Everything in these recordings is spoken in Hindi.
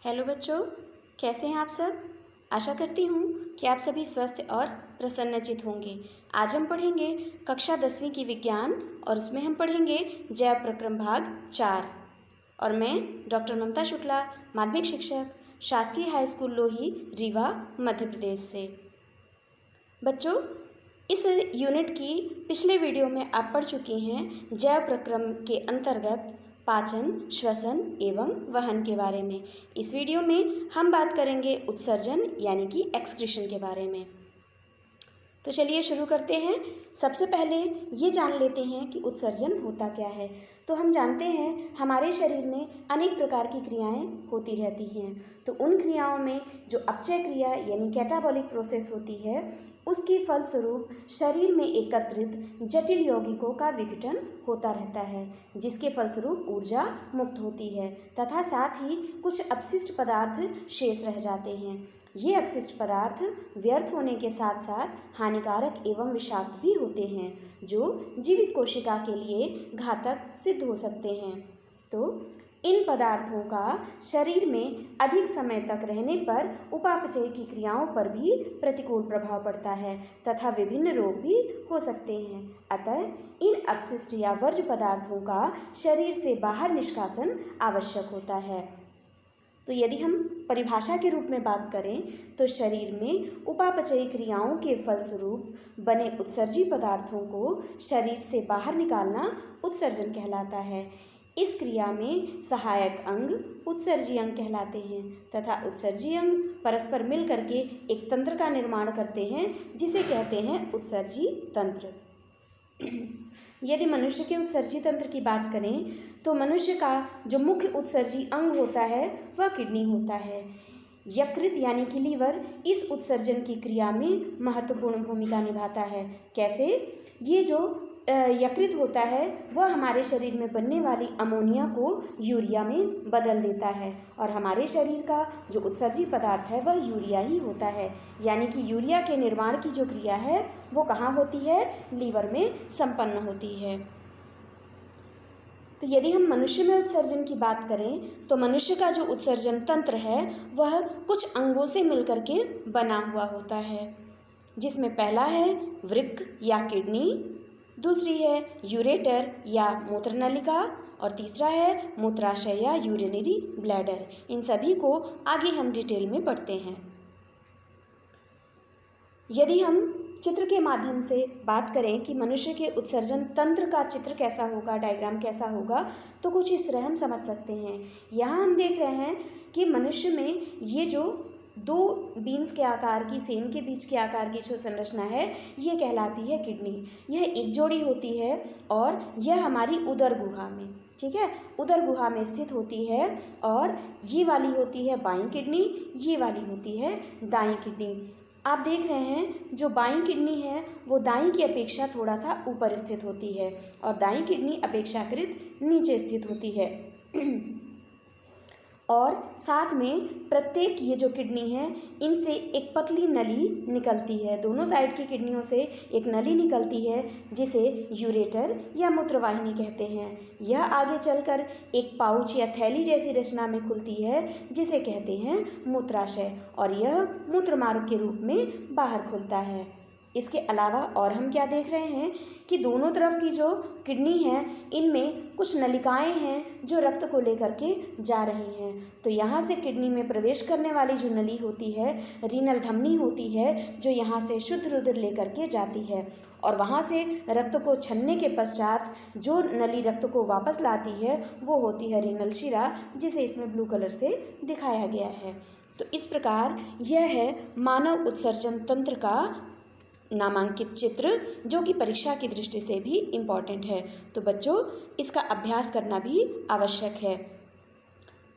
हेलो बच्चों, कैसे हैं आप सब। आशा करती हूँ कि आप सभी स्वस्थ और प्रसन्नचित होंगे। आज हम पढ़ेंगे कक्षा 10वीं की विज्ञान और उसमें हम पढ़ेंगे जैव प्रक्रम भाग 4। और मैं डॉक्टर ममता शुक्ला, माध्यमिक शिक्षक, शासकीय हाई स्कूल लोही, रीवा, मध्य प्रदेश से। बच्चों, इस यूनिट की पिछले वीडियो में आप पढ़ चुके हैं जैव प्रक्रम के अंतर्गत पाचन, श्वसन एवं वहन के बारे में। इस वीडियो में हम बात करेंगे उत्सर्जन यानी कि एक्सक्रीशन के बारे में। तो चलिए शुरू करते हैं। सबसे पहले ये जान लेते हैं कि उत्सर्जन होता क्या है। तो हम जानते हैं हमारे शरीर में अनेक प्रकार की क्रियाएं होती रहती हैं। तो उन क्रियाओं में जो अपचय क्रिया यानी कैटाबॉलिक प्रोसेस होती है, उसके फलस्वरूप शरीर में एकत्रित जटिल यौगिकों का विघटन होता रहता है, जिसके फलस्वरूप ऊर्जा मुक्त होती है तथा साथ ही कुछ अपशिष्ट पदार्थ शेष रह जाते हैं। ये अपशिष्ट पदार्थ व्यर्थ होने के साथ साथ हानिकारक एवं विषाक्त भी होते हैं, जो जीवित कोशिका के लिए घातक सिद्ध हो सकते हैं। तो इन पदार्थों का शरीर में अधिक समय तक रहने पर उपापचय की क्रियाओं पर भी प्रतिकूल प्रभाव पड़ता है तथा विभिन्न रोग भी हो सकते हैं। अतः इन अपशिष्ट या वर्ज्य पदार्थों का शरीर से बाहर निष्कासन आवश्यक होता है। तो यदि हम परिभाषा के रूप में बात करें तो शरीर में उपापचयी क्रियाओं के फलस्वरूप बने उत्सर्जी पदार्थों को शरीर से बाहर निकालना उत्सर्जन कहलाता है। इस क्रिया में सहायक अंग उत्सर्जी अंग कहलाते हैं तथा उत्सर्जी अंग परस्पर मिल करके एक तंत्र का निर्माण करते हैं, जिसे कहते हैं उत्सर्जी तंत्र। यदि मनुष्य के उत्सर्जी तंत्र की बात करें तो मनुष्य का जो मुख्य उत्सर्जी अंग होता है वह किडनी होता है। यकृत यानी कि लीवर इस उत्सर्जन की क्रिया में महत्वपूर्ण भूमिका निभाता है। कैसे? ये जो यकृत होता है वह हमारे शरीर में बनने वाली अमोनिया को यूरिया में बदल देता है और हमारे शरीर का जो उत्सर्जी पदार्थ है वह यूरिया ही होता है। यानी कि यूरिया के निर्माण की जो क्रिया है वो कहाँ होती है? लीवर में संपन्न होती है। तो यदि हम मनुष्य में उत्सर्जन की बात करें तो मनुष्य का जो उत्सर्जन तंत्र है वह कुछ अंगों से मिलकर के बना हुआ होता है, जिसमें पहला है वृक्क या किडनी, दूसरी है यूरेटर या मूत्र नलिका और तीसरा है मूत्राशय या यूरिनरी ब्लैडर। इन सभी को आगे हम डिटेल में पढ़ते हैं। यदि हम चित्र के माध्यम से बात करें कि मनुष्य के उत्सर्जन तंत्र का चित्र कैसा होगा, डायग्राम कैसा होगा, तो कुछ इस तरह हम समझ सकते हैं। यहाँ हम देख रहे हैं कि मनुष्य में ये जो दो बीन्स के आकार की, सेम के बीच के आकार की जो संरचना है ये कहलाती है किडनी। यह एक जोड़ी होती है और यह हमारी उदर गुहा में, ठीक है, उदर गुहा में स्थित होती है और ये वाली होती है बाईं किडनी, ये वाली होती है दाईं किडनी। आप देख रहे हैं जो बाईं किडनी है वो दाईं की अपेक्षा थोड़ा सा ऊपर स्थित होती है और दाईं किडनी अपेक्षाकृत नीचे स्थित होती है। और साथ में प्रत्येक ये जो किडनी है इनसे एक पतली नली निकलती है। दोनों साइड की किडनियों से एक नली निकलती है जिसे यूरेटर या मूत्रवाहिनी कहते हैं। यह आगे चलकर एक पाउच या थैली जैसी रचना में खुलती है जिसे कहते हैं मूत्राशय और यह मूत्रमार्ग के रूप में बाहर खुलता है। इसके अलावा और हम क्या देख रहे हैं कि दोनों तरफ की जो किडनी है इनमें कुछ नलिकाएं हैं जो रक्त को लेकर के जा रही हैं। तो यहाँ से किडनी में प्रवेश करने वाली जो नली होती है रीनल धमनी होती है, जो यहाँ से शुद्ध रुधिर लेकर के जाती है और वहाँ से रक्त को छन्ने के पश्चात जो नली रक्त को वापस लाती है वो होती है रीनल शिरा, जिसे इसमें ब्लू कलर से दिखाया गया है। तो इस प्रकार यह है मानव उत्सर्जन तंत्र का नामांकित चित्र, जो कि परीक्षा की दृष्टि से भी इम्पॉर्टेंट है। तो बच्चों इसका अभ्यास करना भी आवश्यक है।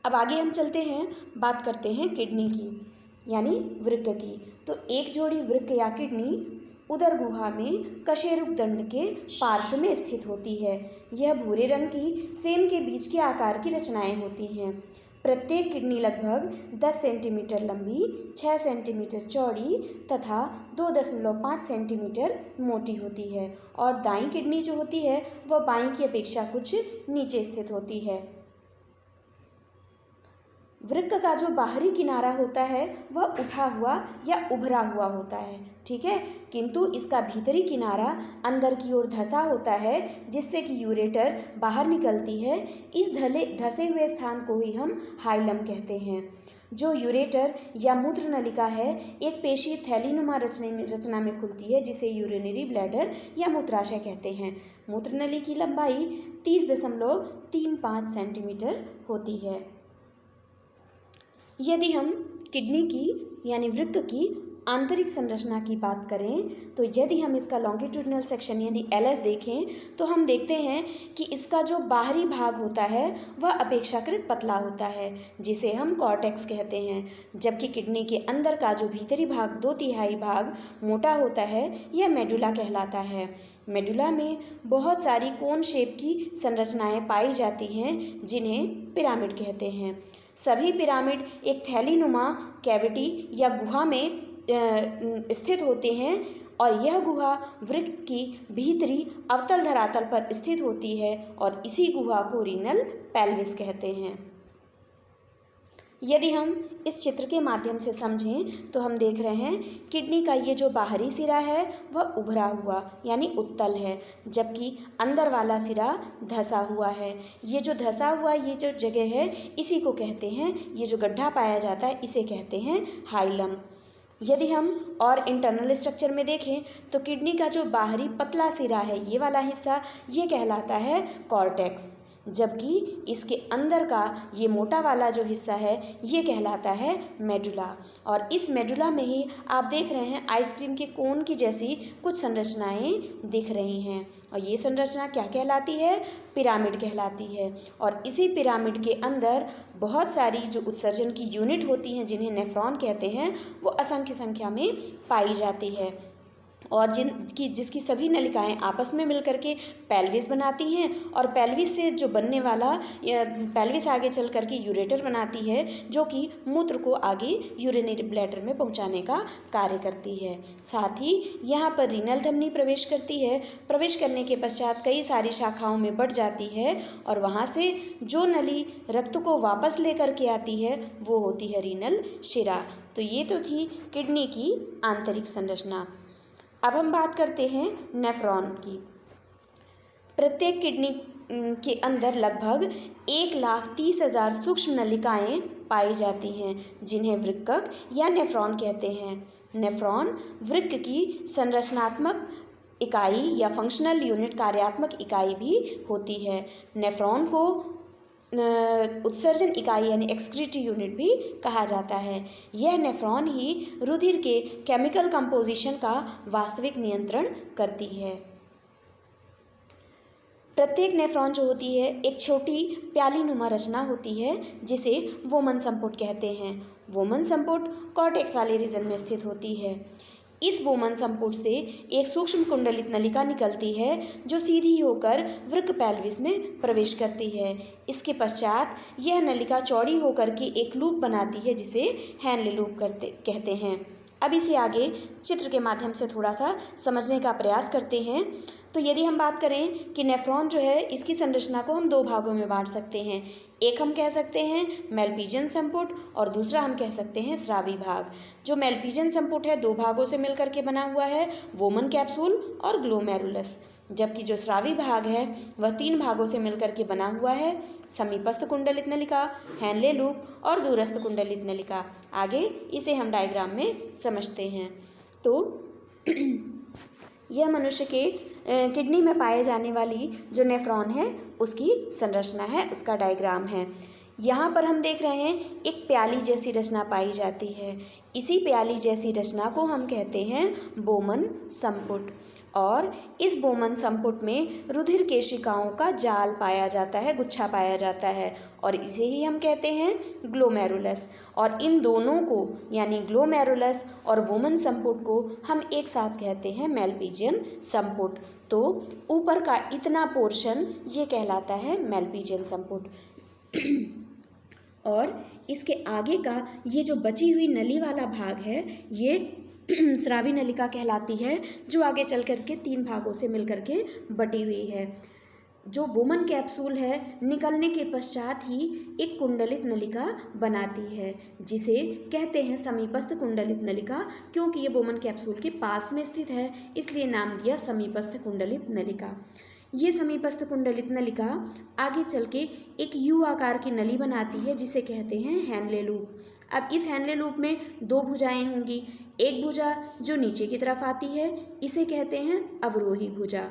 अब आगे हम चलते हैं, बात करते हैं किडनी की यानी वृक्क की। तो एक जोड़ी वृक्क या किडनी उदर गुहा में कशेरुक दंड के पार्श्व में स्थित होती है। यह भूरे रंग की सेम के बीच के आकार की रचनाएं होती हैं। प्रत्येक किडनी लगभग 10 सेंटीमीटर लंबी, 6 सेंटीमीटर चौड़ी तथा 2.5 सेंटीमीटर मोटी होती है और दाईं किडनी जो होती है वह बाईं की अपेक्षा कुछ नीचे स्थित होती है। वृक्क का जो बाहरी किनारा होता है वह उठा हुआ या उभरा हुआ होता है, ठीक है, किंतु इसका भीतरी किनारा अंदर की ओर धंसा होता है, जिससे कि यूरेटर बाहर निकलती है। इस धंसे हुए स्थान को ही हम हाइलम कहते हैं। जो यूरेटर या मूत्र नलिका है एक पेशी थैलीनुमा रचना में खुलती है, जिसे यूरिनरी ब्लैडर या मूत्राशय कहते हैं। मूत्र नली की लंबाई 30.35 सेंटीमीटर होती है। यदि हम किडनी की यानी वृक्क की आंतरिक संरचना की बात करें तो यदि हम इसका लॉन्गिट्यूडिनल सेक्शन यानी एलएस देखें तो हम देखते हैं कि इसका जो बाहरी भाग होता है वह अपेक्षाकृत पतला होता है, जिसे हम कॉर्टेक्स कहते हैं, जबकि किडनी के अंदर का जो भीतरी भाग 2/3 भाग मोटा होता है यह मेडुला कहलाता है। मेडुला में बहुत सारी कोन शेप की संरचनाएं पाई जाती हैं, जिन्हें पिरामिड कहते हैं। सभी पिरामिड एक थैलीनुमा कैविटी या गुहा में स्थित होते हैं और यह गुहा वृक्क की भीतरी अवतल धरातल पर स्थित होती है और इसी गुहा को रीनल पेल्विस कहते हैं। यदि हम इस चित्र के माध्यम से समझें तो हम देख रहे हैं किडनी का ये जो बाहरी सिरा है वह उभरा हुआ यानी उत्तल है, जबकि अंदर वाला सिरा धंसा हुआ है। ये जो धंसा हुआ ये जो जगह है इसी को कहते हैं, ये जो गड्ढा पाया जाता है इसे कहते हैं हाइलम। यदि हम और इंटरनल स्ट्रक्चर में देखें तो किडनी का जो बाहरी पतला सिरा है ये वाला हिस्सा ये कहलाता है कॉर्टेक्स, जबकि इसके अंदर का ये मोटा वाला जो हिस्सा है ये कहलाता है मेडुला। और इस मेडुला में ही आप देख रहे हैं आइसक्रीम के कोन की जैसी कुछ संरचनाएं दिख रही हैं और ये संरचना क्या कहलाती है? पिरामिड कहलाती है। और इसी पिरामिड के अंदर बहुत सारी जो उत्सर्जन की यूनिट होती हैं जिन्हें नेफ्रॉन कहते हैं वो असंख्य संख्या में पाई जाती है और जिसकी सभी नलिकाएं आपस में मिलकर के पेल्विस बनाती हैं और पेल्विस से जो बनने वाला पेल्विस आगे चल करके यूरेटर बनाती है, जो कि मूत्र को आगे यूरिनरी ब्लैडर में पहुंचाने का कार्य करती है। साथ ही यहाँ पर रीनल धमनी प्रवेश करती है। प्रवेश करने के पश्चात कई सारी शाखाओं में बढ़ जाती है और वहाँ से जो नली रक्त को वापस लेकर के आती है वो होती है रीनल शिरा। तो ये तो थी किडनी की आंतरिक संरचना। अब हम बात करते हैं नेफ्रॉन की। प्रत्येक किडनी के अंदर लगभग 1,30,000 सूक्ष्म नलिकाएं पाई जाती हैं, जिन्हें वृक्कक या नेफ्रॉन कहते हैं। नेफ्रॉन वृक्क की संरचनात्मक इकाई या फंक्शनल यूनिट कार्यात्मक इकाई भी होती है। नेफ्रॉन को उत्सर्जन इकाई यानी एक्सक्रीटरी यूनिट भी कहा जाता है। यह नेफ्रॉन ही रुधिर के केमिकल कंपोजिशन का वास्तविक नियंत्रण करती है। प्रत्येक नेफ्रॉन जो होती है एक छोटी प्यालीनुमा रचना होती है, जिसे वोमन संपुट कहते हैं। वोमन संपुट कॉर्टेक्स वाले रीजन में स्थित होती है। इस वोमन संपुट से एक सूक्ष्म कुंडलित नलिका निकलती है जो सीधी होकर वृक्क पेल्विस में प्रवेश करती है। इसके पश्चात यह नलिका चौड़ी होकर के एक लूप बनाती है, जिसे हैनले लूप कहते हैं। अब इसे आगे चित्र के माध्यम से थोड़ा सा समझने का प्रयास करते हैं। तो यदि हम बात करें कि नेफ्रॉन जो है इसकी संरचना को हम 2 भागों में बांट सकते हैं। एक हम कह सकते हैं मेलपीजियन संपुट और दूसरा हम कह सकते हैं स्रावी भाग। जो मेलपीजियन संपुट है 2 भागों से मिलकर के बना हुआ है, वोमन कैप्सूल और ग्लोमेरुलस, जबकि जो स्रावी भाग है वह 3 भागों से मिलकर के बना हुआ है, समीपस्थ कुंडलित नलिका, हैनले लूप और दूरस्थ कुंडलित नलिका। आगे इसे हम डायग्राम में समझते हैं। तो यह मनुष्य के किडनी में पाए जाने वाली जो नेफ्रॉन है उसकी संरचना है, उसका डायग्राम है। यहाँ पर हम देख रहे हैं एक प्याली जैसी रचना पाई जाती है। इसी प्याली जैसी रचना को हम कहते हैं बोमन संपुट और इस बोमन संपुट में रुधिर केशिकाओं का जाल पाया जाता है, गुच्छा पाया जाता है और इसे ही हम कहते हैं ग्लोमेरुलस। और इन दोनों को यानी ग्लोमेरुलस और वोमन संपुट को हम एक साथ कहते हैं मेलपीजियन संपुट। तो ऊपर का इतना पोर्शन ये कहलाता है मेलपीजियन संपुट और इसके आगे का ये जो बची हुई नली वाला भाग है ये स्रावी नलिका कहलाती है, जो आगे चल कर के 3 भागों से मिलकर के बटी हुई है। जो वोमन कैप्सूल है निकलने के पश्चात ही एक कुंडलित नलिका बनाती है, जिसे कहते हैं समीपस्थ कुंडलित नलिका। क्योंकि ये वोमन कैप्सूल के पास में स्थित है इसलिए नाम दिया समीपस्थ कुंडलित नलिका। ये समीपस्थ कुंडलित नलिका आगे चल के एक यू आकार की नली बनाती है जिसे कहते हैं हैनले लूप। अब इस हैनले लूप में दो भुजाएं होंगी। एक भुजा जो नीचे की तरफ आती है इसे कहते हैं अवरोही भुजा।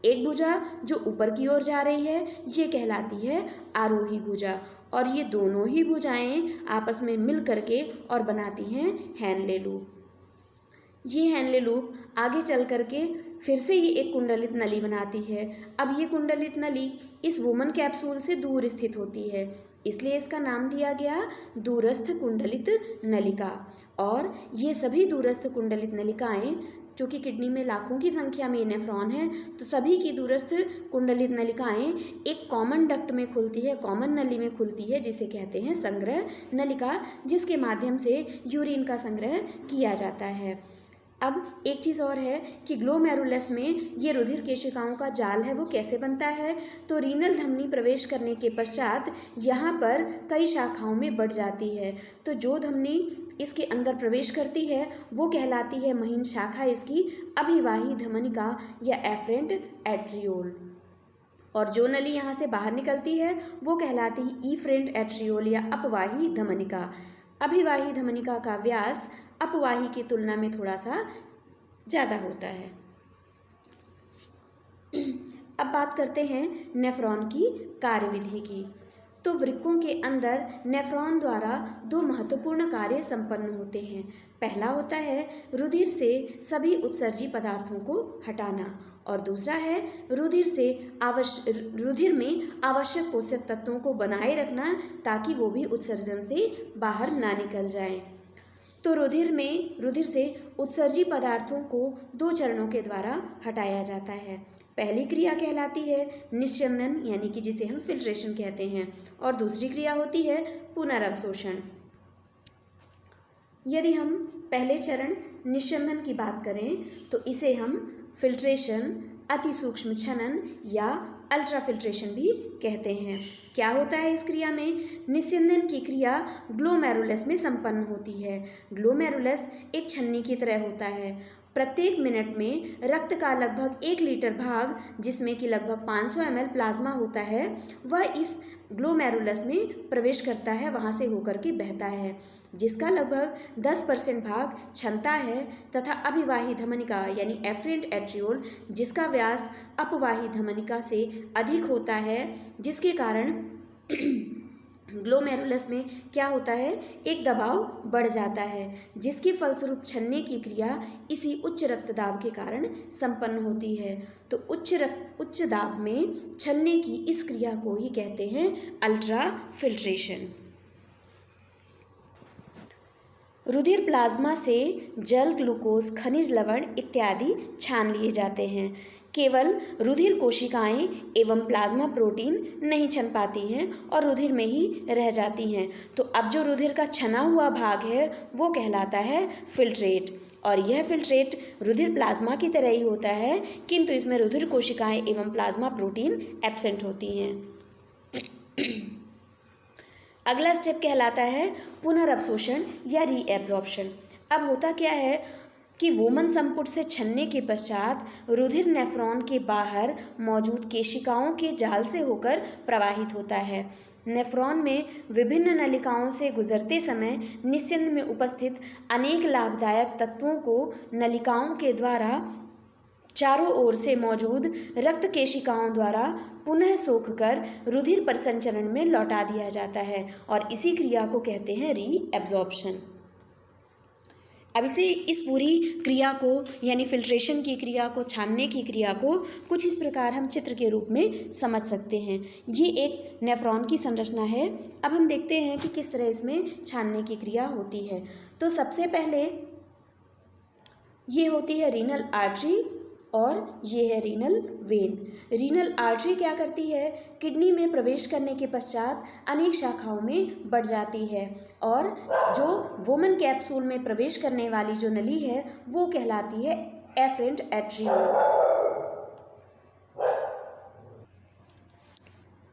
एक भुजा जो ऊपर की ओर जा रही है ये कहलाती है आरोही भुजा। और ये दोनों ही भुजाएं आपस में मिल करके और बनाती हैं हैनले लूप। ये हैनले लूप आगे चल करके फिर से ये एक कुंडलित नली बनाती है। अब ये कुंडलित नली इस वोमन कैप्सूल से दूर स्थित होती है इसलिए इसका नाम दिया गया दूरस्थ कुंडलित नलिका। और ये सभी दूरस्थ कुंडलित नलिकाएं, चूँकि किडनी में लाखों की संख्या में नेफ्रॉन है तो सभी की दूरस्थ कुंडलित नलिकाएं एक कॉमन डक्ट में खुलती है, कॉमन नली में खुलती है जिसे कहते हैं संग्रह नलिका, जिसके माध्यम से यूरिन का संग्रह किया जाता है। अब एक चीज़ और है कि ग्लोमेरुलस में ये रुधिर केशिकाओं का जाल है वो कैसे बनता है, तो रीनल धमनी प्रवेश करने के पश्चात यहाँ पर कई शाखाओं में बढ़ जाती है। तो जो धमनी इसके अंदर प्रवेश करती है वो कहलाती है महीन शाखा इसकी अभिवाही धमनिका या एफरेंट एट्रियोल। और जो नली यहाँ से बाहर निकलती है वो कहलाती है इफरेंट एट्रियोल या अपवाही धमनिका। अभिवाही धमनिका का व्यास अपवाही की तुलना में थोड़ा सा ज़्यादा होता है। अब बात करते हैं नेफ्रॉन की कार्यविधि की। तो वृक्कों के अंदर नेफ्रॉन द्वारा दो महत्वपूर्ण कार्य संपन्न होते हैं। पहला होता है रुधिर से सभी उत्सर्जी पदार्थों को हटाना और दूसरा है रुधिर में आवश्यक पोषक तत्वों को बनाए रखना ताकि वो भी उत्सर्जन से बाहर ना निकल जाएं। तो रुधिर से उत्सर्जी पदार्थों को दो चरणों के द्वारा हटाया जाता है। पहली क्रिया कहलाती है निस्यंदन यानी कि जिसे हम फिल्ट्रेशन कहते हैं, और दूसरी क्रिया होती है पुनर्अवशोषण। यदि हम पहले चरण निस्यंदन की बात करें तो इसे हम फिल्ट्रेशन, अति सूक्ष्म छनन या अल्ट्रा फिल्ट्रेशन भी कहते हैं। क्या होता है इस क्रिया में? निस्यंदन की क्रिया ग्लोमेरुलस में संपन्न होती है। ग्लोमेरुलस एक छन्नी की तरह होता है। प्रत्येक मिनट में रक्त का लगभग 1 लीटर भाग, जिसमें कि लगभग 500 ml प्लाज्मा होता है, वह इस ग्लोमेरुलस में प्रवेश करता है, वहाँ से होकर के बहता है, जिसका लगभग 10% भाग क्षमता है तथा अभिवाही धमनिका यानी एफरेंट एट्रियोल, जिसका व्यास अपवाही धमनिका से अधिक होता है, जिसके कारण ग्लोमेरुलस में क्या होता है, एक दबाव बढ़ जाता है, जिसके फलस्वरूप छन्ने की क्रिया इसी उच्च रक्तदाब के कारण संपन्न होती है। तो उच्च दाब में छन्ने की इस क्रिया को ही कहते हैं अल्ट्रा फिल्ट्रेशन। रुधिर प्लाज्मा से जल, ग्लूकोज, खनिज लवण इत्यादि छान लिए जाते हैं। केवल रुधिर कोशिकाएं एवं प्लाज्मा प्रोटीन नहीं छन पाती हैं और रुधिर में ही रह जाती हैं। तो अब जो रुधिर का छना हुआ भाग है वो कहलाता है फिल्ट्रेट, और यह फिल्ट्रेट रुधिर प्लाज्मा की तरह ही होता है, किंतु इसमें रुधिर कोशिकाएं एवं प्लाज्मा प्रोटीन एब्सेंट होती हैं। अगला स्टेप कहलाता है पुनर्अवशोषण या रीएब्जॉर्प्शन। अब होता क्या है कि वोमन संपुट से छनने के पश्चात रुधिर नेफ्रॉन के बाहर मौजूद केशिकाओं के जाल से होकर प्रवाहित होता है। नेफ्रॉन में विभिन्न नलिकाओं से गुजरते समय निस्यंद में उपस्थित अनेक लाभदायक तत्वों को नलिकाओं के द्वारा चारों ओर से मौजूद रक्त केशिकाओं द्वारा पुनः सोखकर रुधिर परिसंचरण में लौटा दिया जाता है, और इसी क्रिया को कहते हैं रीएब्जॉर्प्शन। अब इस पूरी क्रिया को यानी फिल्ट्रेशन की क्रिया को, छानने की क्रिया को कुछ इस प्रकार हम चित्र के रूप में समझ सकते हैं। ये एक नेफ्रॉन की संरचना है। अब हम देखते हैं कि किस तरह इसमें छानने की क्रिया होती है। तो सबसे पहले ये होती है रीनल आर्टरी और ये है रीनल वेन। रीनल आर्टरी क्या करती है, किडनी में प्रवेश करने के पश्चात अनेक शाखाओं में बढ़ जाती है, और जो वोमन कैप्सूल में प्रवेश करने वाली जो नली है वो कहलाती है एफरेंट एट्रियोल।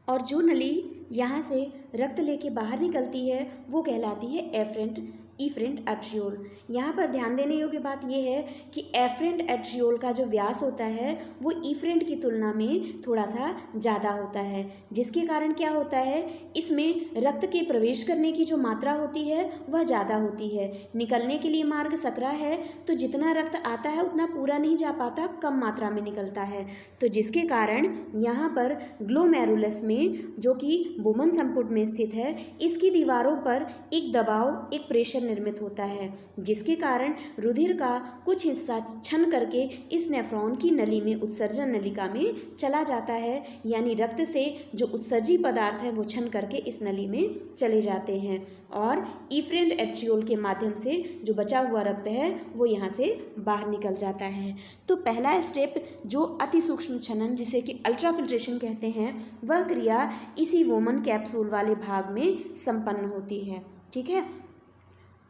और जो नली यहाँ से रक्त लेके बाहर निकलती है वो कहलाती है इफरेंट एट्रियोल। यहाँ पर ध्यान देने योग्य बात यह है कि एफरेंट एट्रियोल का जो व्यास होता है वो इफरेंट की तुलना में थोड़ा सा ज़्यादा होता है, जिसके कारण क्या होता है, इसमें रक्त के प्रवेश करने की जो मात्रा होती है वह ज़्यादा होती है। निकलने के लिए मार्ग सकरा है, तो जितना रक्त आता है उतना पूरा नहीं जा पाता, कम मात्रा में निकलता है। तो जिसके कारण यहाँ पर ग्लोमेरुलस में, जो कि बुमन संपुट में स्थित है, इसकी दीवारों पर एक दबाव, एक प्रेशर निर्मित होता है, जिसके कारण रुधिर का कुछ हिस्सा छन करके इस नेफ्रॉन की नली में, उत्सर्जन नलिका में चला जाता है। यानी रक्त से जो उत्सर्जी पदार्थ है वो छन करके इस नली में चले जाते हैं और इफरेंट एट्रियोल के माध्यम से जो बचा हुआ रक्त है वो यहाँ से बाहर निकल जाता है। तो पहला स्टेप जो अति सूक्ष्म छनन, जिसे कि अल्ट्राफिल्ट्रेशन कहते हैं, वह क्रिया इसी वोमन कैप्सूल वाले भाग में संपन्न होती है। ठीक है।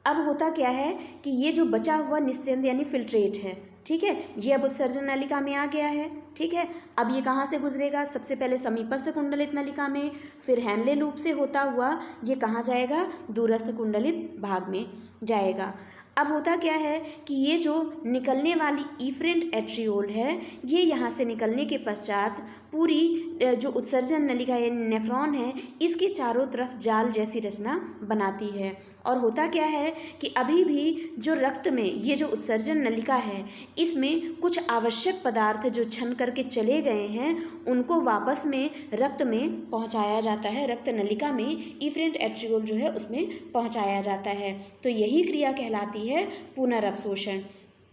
अब होता क्या है कि ये जो बचा हुआ निस्यंद यानी फिल्ट्रेट है, ठीक है, ये अब उत्सर्जन नलिका में आ गया है। ठीक है। अब ये कहाँ से गुजरेगा, सबसे पहले समीपस्थ कुंडलित नलिका में, फिर हैनले लूप से होता हुआ ये कहाँ जाएगा, दूरस्थ कुंडलित भाग में जाएगा। अब होता क्या है कि ये जो निकलने वाली इफरेंट एट्रियोल है, ये यहाँ से निकलने के पश्चात पूरी जो उत्सर्जन नलिका यानी नेफ्रॉन है, इसके चारों तरफ जाल जैसी रचना बनाती है। और होता क्या है कि अभी भी जो रक्त में ये जो उत्सर्जन नलिका है, इसमें कुछ आवश्यक पदार्थ जो छन करके चले गए हैं उनको वापस में रक्त में पहुंचाया जाता है, रक्त नलिका में इफरेंट एट्रियोल जो है उसमें पहुंचाया जाता है। तो यही क्रिया कहलाती है पुनर्अवशोषण।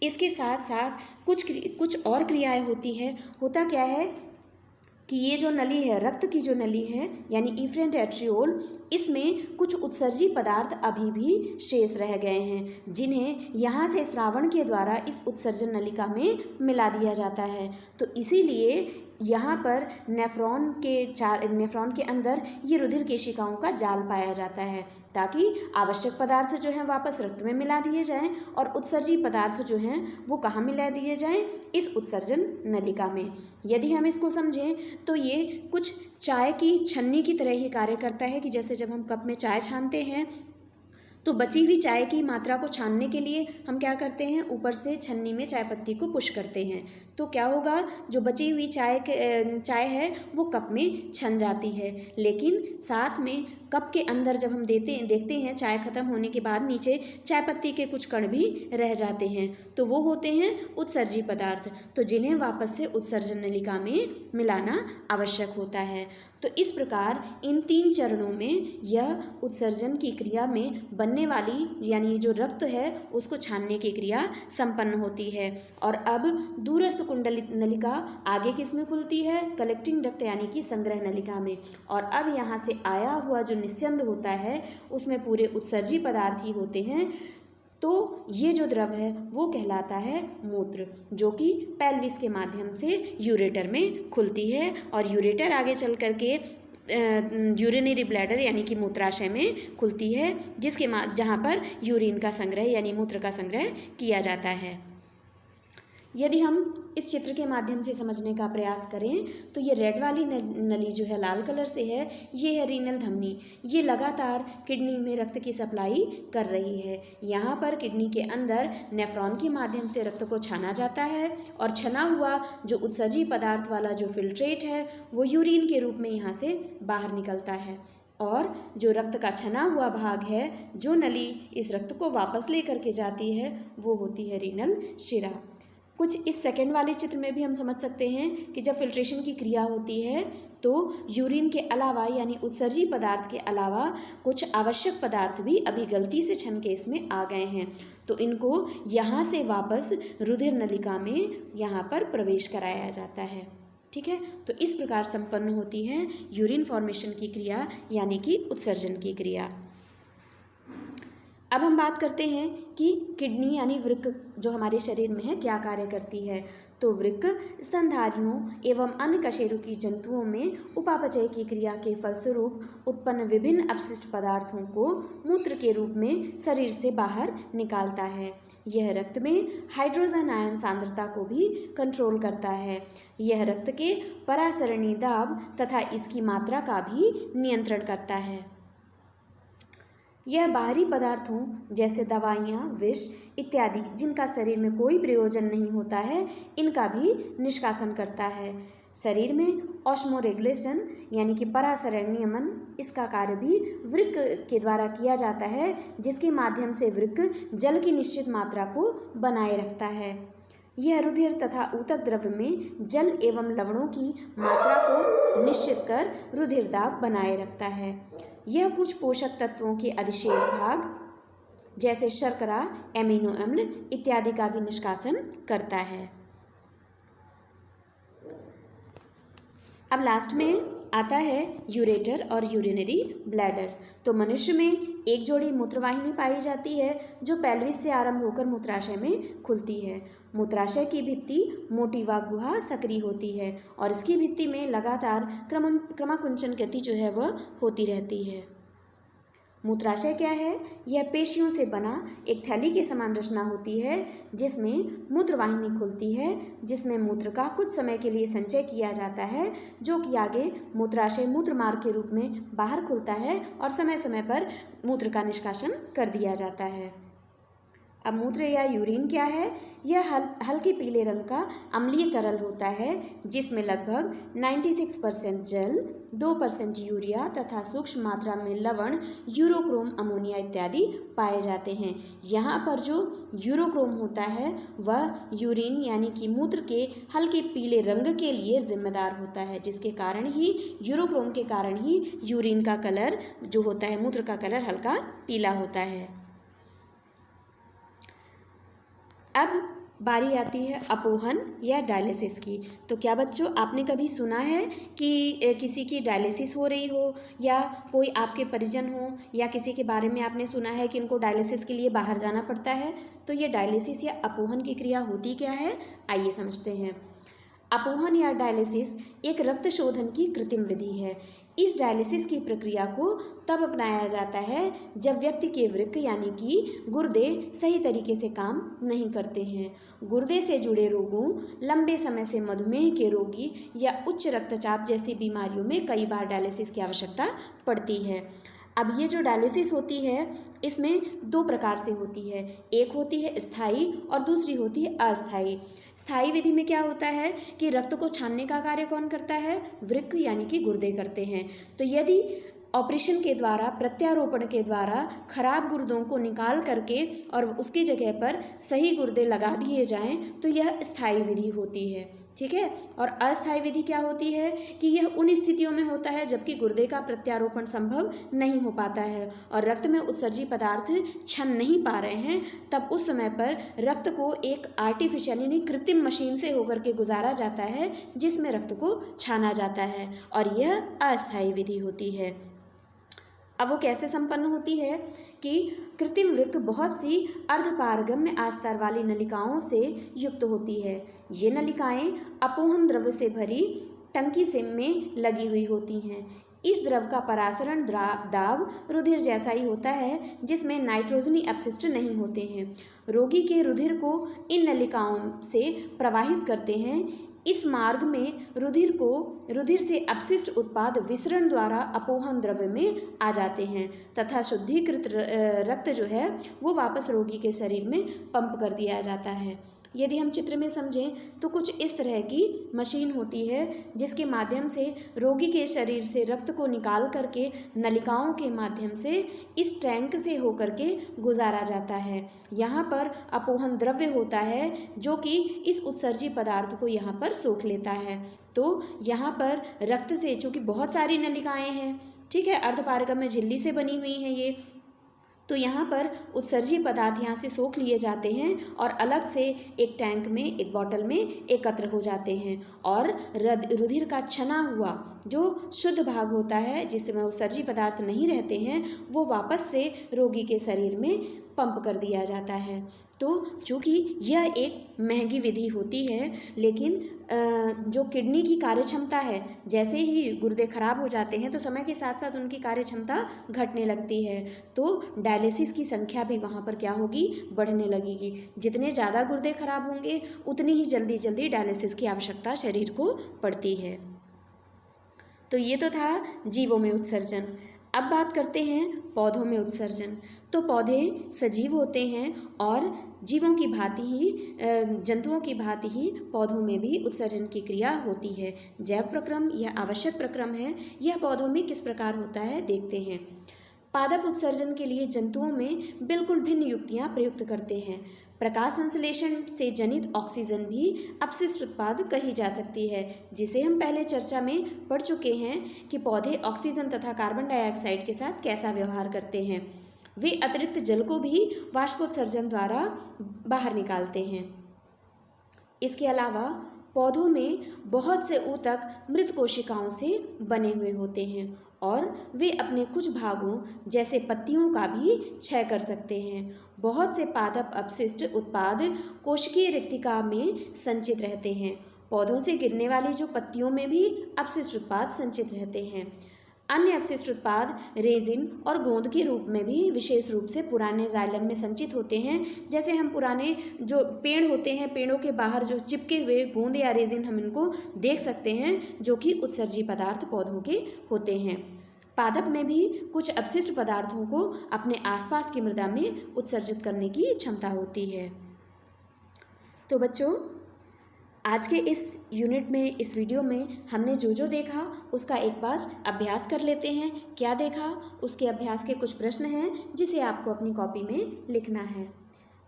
इसके साथ साथ कुछ और क्रियाएं होती है। होता क्या है कि ये जो नली है, रक्त की जो नली है यानी इफरेंट एट्रियोल, इसमें कुछ उत्सर्जी पदार्थ अभी भी शेष रह गए हैं, जिन्हें यहाँ से स्रावण के द्वारा इस उत्सर्जन नलिका में मिला दिया जाता है। तो इसीलिए यहाँ पर नेफ्रॉन के अंदर ये रुधिर केशिकाओं का जाल पाया जाता है, ताकि आवश्यक पदार्थ जो हैं वापस रक्त में मिला दिए जाएं और उत्सर्जी पदार्थ जो हैं वो कहाँ मिला दिए जाएं, इस उत्सर्जन नलिका में। यदि हम इसको समझें तो ये कुछ चाय की छन्नी की तरह ही कार्य करता है कि जैसे जब हम कप में चाय छानते हैं तो बची हुई चाय की मात्रा को छानने के लिए हम क्या करते हैं, ऊपर से छन्नी में चाय पत्ती को पुश करते हैं, तो क्या होगा, जो बची हुई चाय है वो कप में छन जाती है। लेकिन साथ में कप के अंदर जब हम देखते हैं चाय ख़त्म होने के बाद नीचे चाय पत्ती के कुछ कण भी रह जाते हैं, तो वो होते हैं उत्सर्जी पदार्थ, तो जिन्हें वापस से उत्सर्जन नलिका में मिलाना आवश्यक होता है। तो इस प्रकार इन 3 चरणों में यह उत्सर्जन की क्रिया में बनने वाली यानी जो रक्त है उसको छानने की क्रिया संपन्न होती है। और अब दूरस्थ कुंडलित नलिका आगे किस में खुलती है, कलेक्टिंग डक्ट यानी कि संग्रह नलिका में। और अब यहाँ से आया हुआ जो निस्यंद होता है उसमें पूरे उत्सर्जी पदार्थ ही होते हैं। तो ये जो द्रव है वो कहलाता है मूत्र, जो कि पेल्विस के माध्यम से यूरेटर में खुलती है और यूरेटर आगे चल करके यूरिनरी ब्लैडर यानी कि मूत्राशय में खुलती है, जहाँ पर यूरिन का संग्रह यानी मूत्र का संग्रह किया जाता है। यदि हम इस चित्र के माध्यम से समझने का प्रयास करें तो ये रेड वाली नली जो है लाल कलर से है, ये है रीनल धमनी। ये लगातार किडनी में रक्त की सप्लाई कर रही है। यहाँ पर किडनी के अंदर नेफ्रॉन के माध्यम से रक्त को छाना जाता है और छना हुआ जो उत्सर्जी पदार्थ वाला जो फिल्ट्रेट है वो यूरिन के रूप में यहाँ से बाहर निकलता है। और जो रक्त का छना हुआ भाग है, जो नली इस रक्त को वापस लेकर के जाती है, वो होती है रीनल शिरा। कुछ इस सेकंड वाले चित्र में भी हम समझ सकते हैं कि जब फिल्ट्रेशन की क्रिया होती है तो यूरिन के अलावा यानी उत्सर्जी पदार्थ के अलावा कुछ आवश्यक पदार्थ भी अभी गलती से छन के इसमें आ गए हैं, तो इनको यहाँ से वापस रुधिर नलिका में यहाँ पर प्रवेश कराया जाता है। ठीक है। तो इस प्रकार संपन्न होती है यूरिन फॉर्मेशन की क्रिया यानी कि उत्सर्जन की क्रिया। अब हम बात करते हैं कि किडनी यानी वृक्क जो हमारे शरीर में है क्या कार्य करती है। तो वृक्क स्तनधारियों एवं अन्य कशेरुकी जंतुओं में उपापचय की क्रिया के फलस्वरूप उत्पन्न विभिन्न अपशिष्ट पदार्थों को मूत्र के रूप में शरीर से बाहर निकालता है। यह रक्त में हाइड्रोजन आयन सांद्रता को भी कंट्रोल करता है। यह रक्त के परासरणी दाब तथा इसकी मात्रा का भी नियंत्रण करता है। यह बाहरी पदार्थों जैसे दवाइयाँ, विष इत्यादि जिनका शरीर में कोई प्रयोजन नहीं होता है, इनका भी निष्कासन करता है। शरीर में ऑस्मोरेगुलेशन यानी कि परासरण नियमन, इसका कार्य भी वृक्क के द्वारा किया जाता है, जिसके माध्यम से वृक्क जल की निश्चित मात्रा को बनाए रखता है। यह रुधिर तथा ऊतक द्रव्य में जल एवं लवणों की मात्रा को निश्चित कर रुधिर दाब बनाए रखता है। यह कुछ पोषक तत्वों के अधिशेष भाग जैसे शर्करा, एमिनो अम्ल इत्यादि का भी निष्कासन करता है। अब लास्ट में आता है यूरेटर और यूरिनरी ब्लैडर। तो मनुष्य में एक जोड़ी मूत्रवाहिनी पाई जाती है जो पेल्विस से आरंभ होकर मूत्राशय में खुलती है। मूत्राशय की भित्ति मोटी व गुहा सक्रिय होती है और इसकी भित्ति में लगातार क्रमाकुंचन गति जो है वह होती रहती है। मूत्राशय क्या है? यह पेशियों से बना एक थैली के समान रचना होती है जिसमें मूत्रवाहिनी खुलती है, जिसमें मूत्र का कुछ समय के लिए संचय किया जाता है, जो कि आगे मूत्राशय मूत्रमार्ग के रूप में बाहर खुलता है और समय समय पर मूत्र का निष्कासन कर दिया जाता है। अब मूत्र या यूरिन क्या है? यह हल्के पीले रंग का अम्लीय तरल होता है जिसमें लगभग 96% जल, 2% यूरिया तथा सूक्ष्म मात्रा में लवण, यूरोक्रोम, अमोनिया इत्यादि पाए जाते हैं। यहाँ पर जो यूरोक्रोम होता है वह यूरिन यानी कि मूत्र के हल्के पीले रंग के लिए जिम्मेदार होता है, जिसके कारण ही यूरोक्रोम के कारण ही यूरिन का कलर जो होता है, मूत्र का कलर हल्का पीला होता है। अब बारी आती है अपोहन या डायलिसिस की। तो क्या बच्चों आपने कभी सुना है कि किसी की डायलिसिस हो रही हो या कोई आपके परिजन हो या किसी के बारे में आपने सुना है कि उनको डायलिसिस के लिए बाहर जाना पड़ता है? तो ये डायलिसिस या अपोहन की क्रिया होती क्या है, आइए समझते हैं। अपोहन या डायलिसिस एक रक्त शोधन की कृत्रिम विधि है। इस डायलिसिस की प्रक्रिया को तब अपनाया जाता है जब व्यक्ति के वृक्क यानी कि गुर्दे सही तरीके से काम नहीं करते हैं। गुर्दे से जुड़े रोगों, लंबे समय से मधुमेह के रोगी या उच्च रक्तचाप जैसी बीमारियों में कई बार डायलिसिस की आवश्यकता पड़ती है। अब ये जो डायलिसिस होती है इसमें दो प्रकार से होती है, एक होती है स्थायी और दूसरी होती है अस्थायी। स्थायी विधि में क्या होता है कि रक्त को छानने का कार्य कौन करता है? वृक्क यानी कि गुर्दे करते हैं। तो यदि ऑपरेशन के द्वारा, प्रत्यारोपण के द्वारा खराब गुर्दों को निकाल करके और उसकी जगह पर सही गुर्दे लगा दिए जाएं तो यह स्थायी विधि होती है, ठीक है। और अस्थायी विधि क्या होती है कि यह उन स्थितियों में होता है जबकि गुर्दे का प्रत्यारोपण संभव नहीं हो पाता है और रक्त में उत्सर्जी पदार्थ छन नहीं पा रहे हैं, तब उस समय पर रक्त को एक आर्टिफिशियल यानी कृत्रिम मशीन से होकर के गुजारा जाता है जिसमें रक्त को छाना जाता है और यह अस्थायी विधि होती है। अब वो कैसे संपन्न होती है कि कृत्रिम वृक्क बहुत सी अर्धपारगम्य आस्तर वाली नलिकाओं से युक्त होती है। ये नलिकाएं अपोहन द्रव्य से भरी टंकी से में लगी हुई होती हैं। इस द्रव का परासरण दाब रुधिर जैसा ही होता है जिसमें नाइट्रोजनी अपशिष्ट नहीं होते हैं। रोगी के रुधिर को इन नलिकाओं से प्रवाहित करते हैं। इस मार्ग में रुधिर से अपशिष्ट उत्पाद विसरण द्वारा अपोहन द्रव्य में आ जाते हैं तथा शुद्धिकृत रक्त जो है वो वापस रोगी के शरीर में पंप कर दिया जाता है। यदि हम चित्र में समझें तो कुछ इस तरह की मशीन होती है जिसके माध्यम से रोगी के शरीर से रक्त को निकाल करके नलिकाओं के माध्यम से इस टैंक से होकर के गुजारा जाता है। यहाँ पर अपोहन द्रव्य होता है जो कि इस उत्सर्जी पदार्थ को यहाँ पर सोख लेता है। तो यहाँ पर रक्त से, चूँकि बहुत सारी नलिकाएँ हैं, ठीक है, अर्धपारगम्य झिल्ली से बनी हुई हैं ये, तो यहाँ पर उत्सर्जी पदार्थ यहाँ से सोख लिए जाते हैं और अलग से एक टैंक में, एक बॉटल में एकत्र हो जाते हैं और रुधिर का छना हुआ जो शुद्ध भाग होता है जिसमें उत्सर्जी पदार्थ नहीं रहते हैं वो वापस से रोगी के शरीर में पंप कर दिया जाता है। तो चूँकि यह एक महंगी विधि होती है, लेकिन जो किडनी की कार्यक्षमता है, जैसे ही गुर्दे खराब हो जाते हैं तो समय के साथ साथ उनकी कार्यक्षमता घटने लगती है, तो डायलिसिस की संख्या भी वहाँ पर क्या होगी, बढ़ने लगेगी। जितने ज़्यादा गुर्दे खराब होंगे उतनी ही जल्दी डायलिसिस की आवश्यकता शरीर को पड़ती है। तो ये तो था जीवों में उत्सर्जन। अब बात करते हैं पौधों में उत्सर्जन। तो पौधे सजीव होते हैं और जीवों की भांति ही जंतुओं की भांति ही पौधों में भी उत्सर्जन की क्रिया होती है। जैव प्रक्रम यह आवश्यक प्रक्रम है। यह पौधों में किस प्रकार होता है देखते हैं। पादप उत्सर्जन के लिए जंतुओं में बिल्कुल भिन्न युक्तियाँ प्रयुक्त करते हैं। प्रकाश संश्लेषण से जनित ऑक्सीजन भी अपशिष्ट उत्पाद कही जा सकती है, जिसे हम पहले चर्चा में पढ़ चुके हैं कि पौधे ऑक्सीजन तथा कार्बन डाइऑक्साइड के साथ कैसा व्यवहार करते हैं। वे अतिरिक्त जल को भी वाष्पोत्सर्जन द्वारा बाहर निकालते हैं। इसके अलावा पौधों में बहुत से ऊतक मृत कोशिकाओं से बने हुए होते हैं और वे अपने कुछ भागों जैसे पत्तियों का भी क्षय कर सकते हैं। बहुत से पादप अपशिष्ट उत्पाद कोशिकीय रिक्तिका में संचित रहते हैं। पौधों से गिरने वाली जो पत्तियों में भी अपशिष्ट उत्पाद संचित रहते हैं। अन्य अपशिष्ट उत्पाद रेजिन और गोंद के रूप में भी विशेष रूप से पुराने जाइलम में संचित होते हैं। जैसे हम पुराने जो पेड़ होते हैं, पेड़ों के बाहर जो चिपके हुए गोंद या रेजिन हम इनको देख सकते हैं, जो कि उत्सर्जी पदार्थ पौधों के होते हैं। पादप में भी कुछ अपशिष्ट पदार्थों को अपने आसपास की मृदा में उत्सर्जित करने की क्षमता होती है। तो बच्चों, आज के इस यूनिट में, इस वीडियो में हमने जो देखा उसका एक बार अभ्यास कर लेते हैं। क्या देखा, उसके अभ्यास के कुछ प्रश्न हैं जिसे आपको अपनी कॉपी में लिखना है।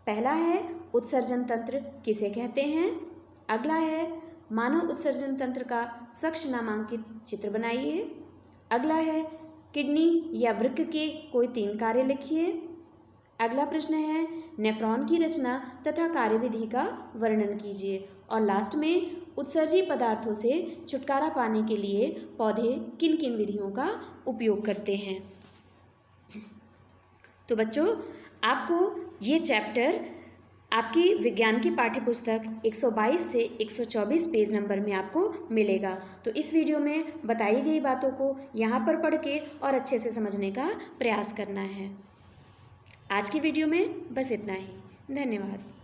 पहला है उत्सर्जन तंत्र किसे कहते हैं। अगला है मानव उत्सर्जन तंत्र का स्वच्छ नामांकित चित्र बनाइए। अगला है किडनी या वृक्क के कोई 3 कार्य लिखिए। अगला प्रश्न है नेफ्रॉन की रचना तथा कार्यविधि का वर्णन कीजिए। और लास्ट में उत्सर्जी पदार्थों से छुटकारा पाने के लिए पौधे किन किन विधियों का उपयोग करते हैं। तो बच्चों, आपको ये चैप्टर आपकी विज्ञान की पाठ्यपुस्तक 122 से 124 पेज नंबर में आपको मिलेगा। तो इस वीडियो में बताई गई बातों को यहाँ पर पढ़ के और अच्छे से समझने का प्रयास करना है। आज की वीडियो में बस इतना ही। धन्यवाद।